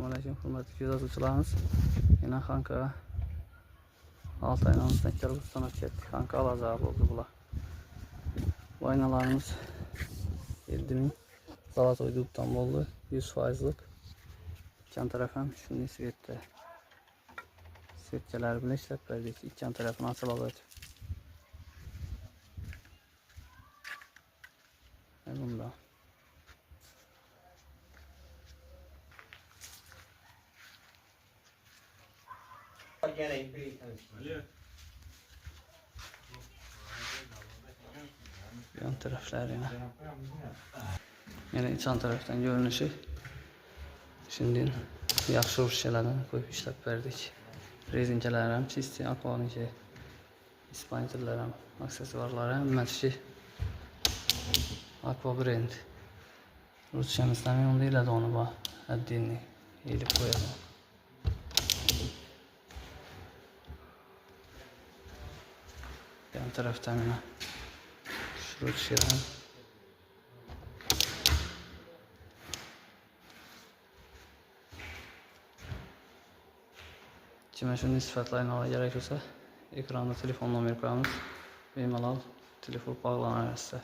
Selamünaleyküm hürmetli gözatçılarımız. Yine Xankaya Altay'ın Kerbustan ettik. Xanka alacağı oldu bula. Bu aynalarımız 7.000 Zalatoy dubdan oldu. 100%'lık. İki tarafım şunu svetdə. Svetçələri bile işlep verdik. İki tarafını açılacak. Ve bunda. Yan taraflar yine iç taraftan görünüşü. Şimdi yaxşı şeylerden koyup işlep verdik. Rezinkelerim, çisti, akvaninki, ispaniterlerim, aksesuarlarım, məşki, aqua brand. Rusçamızdan memnun değil de onu bak, həddini elip koyalım. Yan taraftan yine şu şeyden. Kime şunun sıfatlarına gerek olsa ekranda telefon numarası koyalım. Benim alal telefon bağlanan arası.